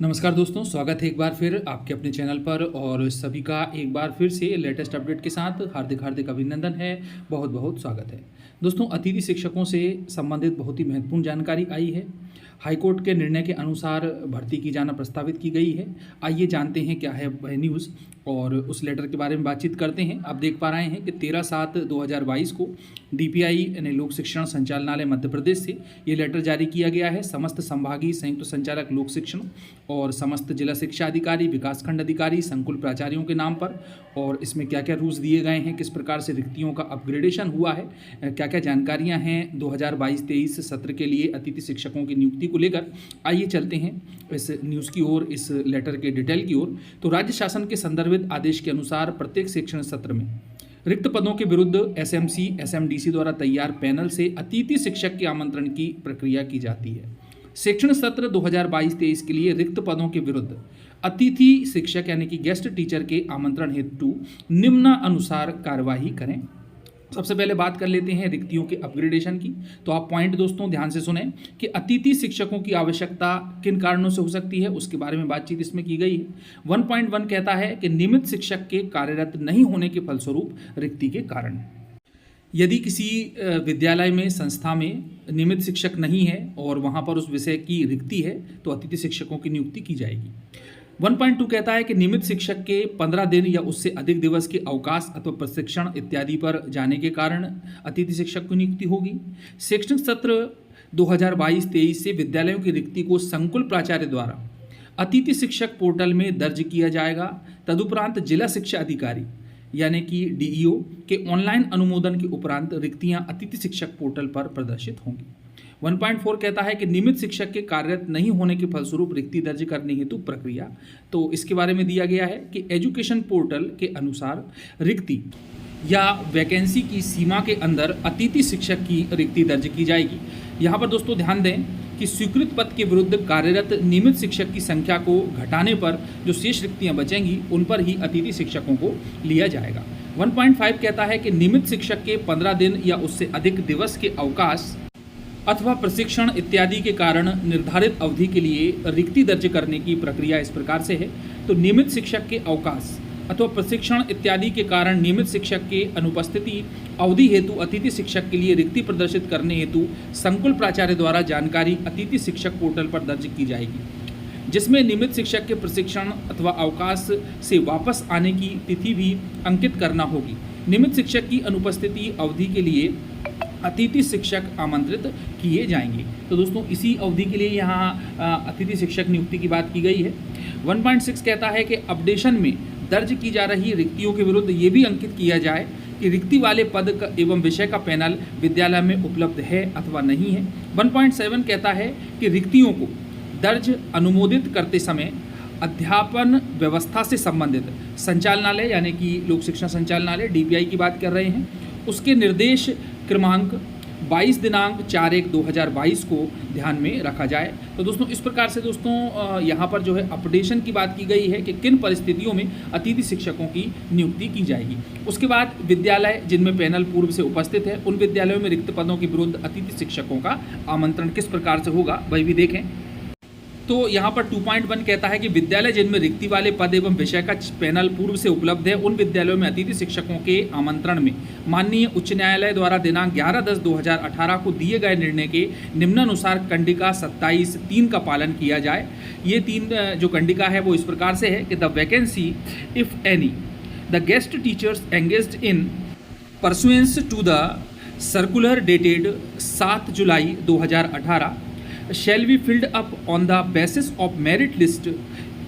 नमस्कार दोस्तों, स्वागत है एक बार फिर आपके अपने चैनल पर और सभी का एक बार फिर से लेटेस्ट अपडेट के साथ हार्दिक हार्दिक अभिनंदन है। बहुत बहुत स्वागत है दोस्तों। अतिथि शिक्षकों से संबंधित बहुत ही महत्वपूर्ण जानकारी आई है। हाईकोर्ट के निर्णय के अनुसार भर्ती की जाना प्रस्तावित की गई है। आइए जानते हैं क्या है वह न्यूज़ और उस लेटर के बारे में बातचीत करते हैं। आप देख पा रहे हैं कि 13/7/2022 को DPI यानी लोक शिक्षण संचालनालय मध्य प्रदेश से ये लेटर जारी किया गया है। समस्त संभागीय संयुक्त संचालक लोक शिक्षण और समस्त जिला शिक्षा अधिकारी, विकासखंड अधिकारी, संकुल प्राचार्यों के नाम पर, और इसमें क्या क्या रूल्स दिए गए हैं, किस प्रकार से रिक्तियों का अपग्रेडेशन हुआ है, क्या क्या जानकारियां हैं 2022-23 सत्र के लिए अतिथि शिक्षकों की नियुक्ति को लेकर। आइए चलते हैं इस न्यूज़ की ओर, इस लेटर के डिटेल की ओर। तो राज्य शासन के संदर्भित आदेश के अनुसार प्रत्येक शैक्षणिक सत्र में रिक्त पदों के विरुद्ध SMC SMDC द्वारा तैयार पैनल से अतिथि शिक्षक के आमंत्रण की प्रक्रिया की जाती है। शैक्षणिक सत्र 2022-23 के लिए रिक्त पदों के विरुद्ध अतिथि शिक्षक यानी कि गेस्ट टीचर के आमंत्रण हेतु निम्नानुसार कार्यवाही करें। सबसे पहले बात कर लेते हैं रिक्तियों के अपग्रेडेशन की। तो आप पॉइंट दोस्तों ध्यान से सुने कि अतिथि शिक्षकों की आवश्यकता किन कारणों से हो सकती है, उसके बारे में बातचीत इसमें की गई है। 1.1 कहता है कि नियमित शिक्षक के कार्यरत नहीं होने के फलस्वरूप रिक्ति के कारण। यदि किसी विद्यालय में, संस्था में नियमित शिक्षक नहीं है और वहाँ पर उस विषय की रिक्ति है तो अतिथि शिक्षकों की नियुक्ति की जाएगी। 1.2 कहता है कि नियमित शिक्षक के 15 दिन या उससे अधिक दिवस के अवकाश अथवा प्रशिक्षण इत्यादि पर जाने के कारण अतिथि शिक्षक की नियुक्ति होगी। शैक्षणिक सत्र 2022-23 से विद्यालयों की रिक्ति को संकुल प्राचार्य द्वारा अतिथि शिक्षक पोर्टल में दर्ज किया जाएगा। तदुपरांत जिला शिक्षा अधिकारी यानी कि DEO के ऑनलाइन अनुमोदन के उपरांत रिक्तियां अतिथि शिक्षक पोर्टल पर प्रदर्शित होंगी। 1.4 कहता है कि नियमित शिक्षक के कार्यरत नहीं होने के फलस्वरूप रिक्ति दर्ज करने हेतु प्रक्रिया। तो इसके बारे में दिया गया है कि एजुकेशन पोर्टल के अनुसार रिक्ति या वैकेंसी की सीमा के अंदर अतिथि शिक्षक की रिक्ति दर्ज की जाएगी। यहाँ पर दोस्तों ध्यान दें कि स्वीकृत पद के विरुद्ध कार्यरत नियमित शिक्षक की संख्या को घटाने पर जो शेष रिक्तियां बचेंगी उन पर ही अतिथि शिक्षकों को लिया जाएगा। 1.5 कहता है कि नियमित शिक्षक के 15 दिन या उससे अधिक दिवस के अवकाश अथवा प्रशिक्षण इत्यादि के कारण निर्धारित अवधि के लिए रिक्ति दर्ज करने की प्रक्रिया इस प्रकार से है। तो नियमित शिक्षक के अवकाश अथवा प्रशिक्षण इत्यादि के कारण नियमित शिक्षक के अनुपस्थिति अवधि हेतु अतिथि शिक्षक के लिए रिक्ति प्रदर्शित करने हेतु संकुल प्राचार्य द्वारा जानकारी अतिथि शिक्षक पोर्टल पर दर्ज की जाएगी, जिसमें नियमित शिक्षक के प्रशिक्षण अथवा अवकाश से वापस आने की तिथि भी अंकित करना होगी। नियमित शिक्षक की अनुपस्थिति अवधि के लिए अतिथि शिक्षक आमंत्रित किए जाएंगे। तो दोस्तों इसी अवधि के लिए यहाँ अतिथि शिक्षक नियुक्ति की बात की गई है। 1.6 कहता है कि अपडेशन में दर्ज की जा रही रिक्तियों के विरुद्ध ये भी अंकित किया जाए कि रिक्ति वाले पद एवं विषय का पैनल विद्यालय में उपलब्ध है अथवा नहीं है। 1.7 कहता है कि रिक्तियों को दर्ज अनुमोदित करते समय अध्यापन व्यवस्था से संबंधित संचालनालय यानी कि लोक शिक्षण संचालनालय DPI की बात कर रहे हैं, उसके निर्देश क्रमांक 22 दिनांक 4/1/2022 को ध्यान में रखा जाए। तो दोस्तों इस प्रकार से दोस्तों यहाँ पर जो है अपडेशन की बात की गई है कि किन परिस्थितियों में अतिथि शिक्षकों की नियुक्ति की जाएगी। उसके बाद विद्यालय जिनमें पैनल पूर्व से उपस्थित है उन विद्यालयों में रिक्त पदों के विरुद्ध अतिथि शिक्षकों का आमंत्रण किस प्रकार से होगा वह भी देखें। तो यहाँ पर 2.1 कहता है कि विद्यालय जिनमें रिक्ति वाले पद एवं विषय का पैनल पूर्व से उपलब्ध है उन विद्यालयों में अतिथि शिक्षकों के आमंत्रण में माननीय उच्च न्यायालय द्वारा दिनांक 11/10/2018 को दिए गए निर्णय के निम्नानुसार कंडिका 27(3) का पालन किया जाए। ये 3 जो कंडिका है वो इस प्रकार से है कि the vacancy if any the guest teachers engaged in pursuance to the circular dated 7 July 2018 shall be filled up on the basis of merit list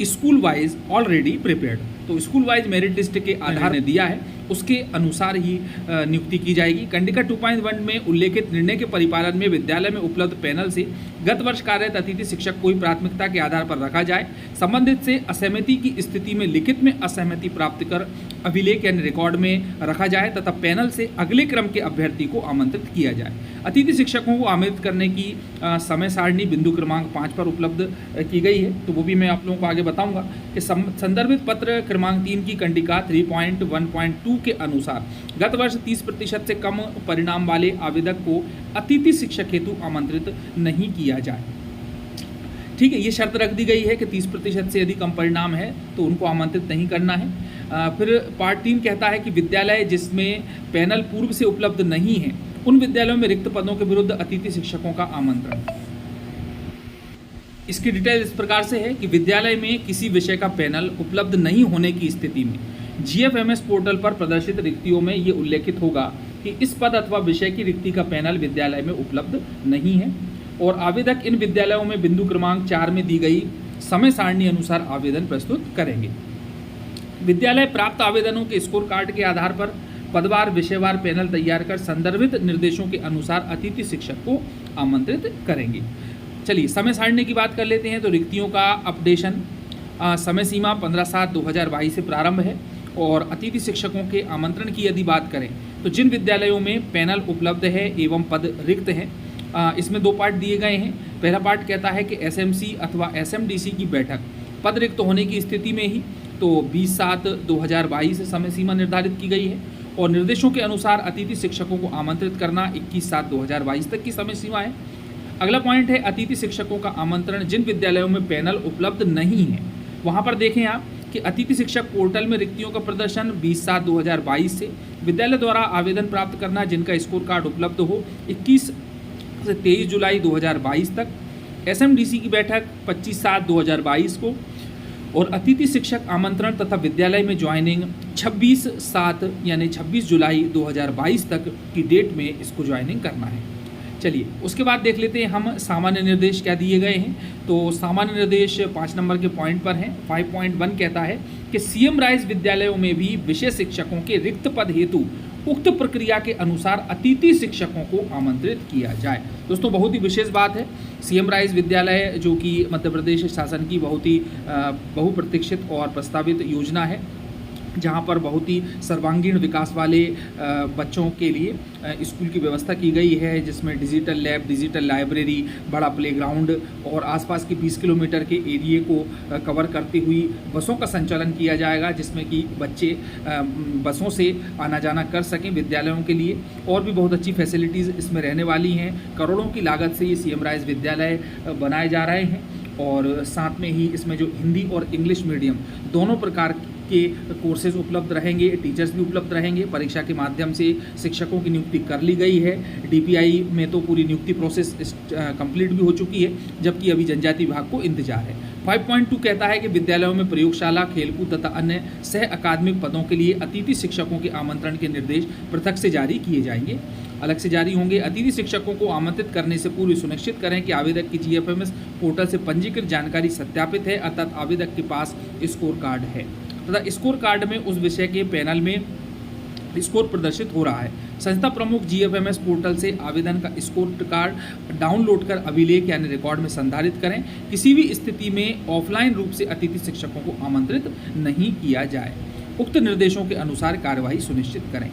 school wise already prepared। तो स्कूल वाइज मेरिट लिस्ट के आधार ने दिया है उसके अनुसार ही नियुक्ति की जाएगी। कंडिका 2.1 में उल्लेखित निर्णय के परिपालन में विद्यालय में उपलब्ध पैनल से गत वर्ष कार्यरत अतिथि शिक्षक को ही प्राथमिकता के आधार पर रखा जाए। संबंधित से असहमति की स्थिति में लिखित में असहमति प्राप्त कर अभिलेख यानी रिकॉर्ड में रखा जाए तथा पैनल से अगले क्रम के अभ्यर्थी को आमंत्रित किया जाए। अतिथि शिक्षकों को आमंत्रित करने की समय सारणी बिंदु क्रमांक 5 पर उपलब्ध की गई है, तो वो भी मैं आप लोगों को आगे बताऊंगा कि संदर्भित पत्र क्रमांक 3 की कंडिका 3.1.2 के अनुसार गत वर्ष 30% से कम परिणाम वाले आवेदक को अतिथि शिक्षक हेतु आमंत्रित नहीं किया जाए। ठीक है, ये शर्त रख दी गई है कि 30% से यदि कम परिणाम है तो उनको आमंत्रित नहीं करना है। फिर पार्ट 3 कहता है कि विद्यालय जिसमें पैनल पूर्व से उपलब्ध नहीं है उन विद्यालयों में रिक्त पदों के विरुद्ध अतिथि शिक्षकों का आमंत्रण। इसकी डिटेल इस प्रकार से है कि विद्यालय में किसी विषय का पैनल उपलब्ध नहीं होने की स्थिति में GFMS पोर्टल पर प्रदर्शित रिक्तियों में ये उल्लेखित होगा कि इस पद अथवा विषय की रिक्ति का पैनल विद्यालय में उपलब्ध नहीं है और आवेदक इन विद्यालयों में बिंदु क्रमांक 4 में दी गई समय सारणी अनुसार आवेदन प्रस्तुत करेंगे। विद्यालय प्राप्त आवेदनों के स्कोर कार्ड के आधार पर पदवार विषयवार पैनल तैयार कर संदर्भित निर्देशों के अनुसार अतिथि शिक्षक को आमंत्रित करेंगे। चलिए समय सारणी की बात कर लेते हैं। तो रिक्तियों का अपडेशन समय सीमा 15/7/2022 से प्रारंभ है और अतिथि शिक्षकों के आमंत्रण की यदि बात करें तो जिन विद्यालयों में पैनल उपलब्ध है एवं पद रिक्त हैं, इसमें 2 पार्ट दिए गए हैं। पहला पार्ट कहता है कि SMC अथवा SMDC की बैठक पद रिक्त होने की स्थिति में ही तो 20/7/2022 से समय सीमा निर्धारित की गई है और निर्देशों के अनुसार अतिथि शिक्षकों को आमंत्रित करना 21/7/2022 तक की समय सीमा है। अगला पॉइंट है अतिथि शिक्षकों का आमंत्रण जिन विद्यालयों में पैनल उपलब्ध नहीं है वहाँ पर देखें आप कि अतिथि शिक्षक पोर्टल में रिक्तियों का प्रदर्शन 20/7/2022 से विद्यालय द्वारा आवेदन प्राप्त करना जिनका स्कोर कार्ड उपलब्ध हो 21 से 23 जुलाई 2022 तक। SMDC की बैठक 25/7/2022 को और अतिथि शिक्षक आमंत्रण तथा विद्यालय में ज्वाइनिंग 26/7 यानी 26 जुलाई 2022 तक की डेट में इसको ज्वाइनिंग करना है। चलिए उसके बाद देख लेते हैं हम सामान्य निर्देश क्या दिए गए हैं। तो सामान्य निर्देश 5 नंबर के पॉइंट पर हैं। 5.1 कहता है कि CM राइज विद्यालयों में भी विषय शिक्षकों के रिक्त पद हेतु उक्त प्रक्रिया के अनुसार अतिथि शिक्षकों को आमंत्रित किया जाए। दोस्तों बहुत ही विशेष बात है, CM राइज विद्यालय जो कि मध्य प्रदेश शासन की बहुत ही बहुप्रतीक्षित और प्रस्तावित योजना है जहाँ पर बहुत ही सर्वांगीण विकास वाले बच्चों के लिए स्कूल की व्यवस्था की गई है, जिसमें डिजिटल लैब, डिजिटल लाइब्रेरी, बड़ा प्लेग्राउंड और आसपास के 20 किलोमीटर के एरिए को कवर करती हुई बसों का संचालन किया जाएगा, जिसमें कि बच्चे बसों से आना जाना कर सकें विद्यालयों के लिए। और भी बहुत अच्छी फैसिलिटीज़ इसमें रहने वाली हैं। करोड़ों की लागत से ये CM राइज विद्यालय बनाए जा रहे हैं और साथ में ही इसमें जो हिंदी और इंग्लिश मीडियम दोनों प्रकार के कोर्सेज उपलब्ध रहेंगे, टीचर्स भी उपलब्ध रहेंगे। परीक्षा के माध्यम से शिक्षकों की नियुक्ति कर ली गई है। DPI में तो पूरी नियुक्ति प्रोसेस कंप्लीट भी हो चुकी है, जबकि अभी जनजाति विभाग को इंतजार है। 5.2 कहता है कि विद्यालयों में प्रयोगशाला, खेलकूद तथा अन्य सह अकादमिक पदों के लिए अतिथि शिक्षकों के आमंत्रण के निर्देश पृथक से जारी किए जाएंगे, अलग से जारी होंगे। अतिथि शिक्षकों को आमंत्रित करने से पूर्व सुनिश्चित करें कि आवेदक की GFMS पोर्टल से पंजीकृत जानकारी सत्यापित है, अर्थात आवेदक के पास स्कोर कार्ड है तथा स्कोर कार्ड में उस विषय के पैनल में स्कोर प्रदर्शित हो रहा है। संस्था प्रमुख GFMS पोर्टल से आवेदन का स्कोर कार्ड डाउनलोड कर अभिलेख यानी रिकॉर्ड में संधारित करें। किसी भी स्थिति में ऑफलाइन रूप से अतिथि शिक्षकों को आमंत्रित नहीं किया जाए। उक्त निर्देशों के अनुसार कार्यवाही सुनिश्चित करें।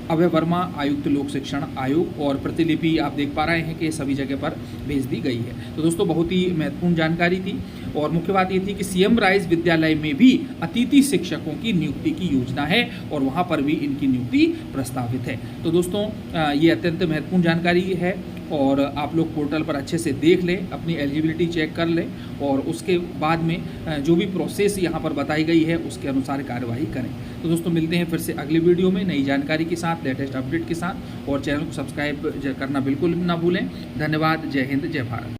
अभय वर्मा, आयुक्त लोक शिक्षण आयोग, और प्रतिलिपि आप देख पा रहे हैं कि सभी जगह पर भेज दी गई है। तो दोस्तों बहुत ही महत्वपूर्ण जानकारी थी और मुख्य बात ये थी कि CM राइज विद्यालय में भी अतिथि शिक्षकों की नियुक्ति की योजना है और वहाँ पर भी इनकी नियुक्ति प्रस्तावित है। तो दोस्तों ये अत्यंत महत्वपूर्ण जानकारी है और आप लोग पोर्टल पर अच्छे से देख लें, अपनी एलिजिबिलिटी चेक कर लें और उसके बाद में जो भी प्रोसेस यहाँ पर बताई गई है उसके अनुसार कार्यवाही करें। तो दोस्तों मिलते हैं फिर से अगली वीडियो में नई जानकारी के साथ, लेटेस्ट अपडेट के साथ, और चैनल को सब्सक्राइब करना बिल्कुल ना भूलें। धन्यवाद। जय हिंद, जय भारत।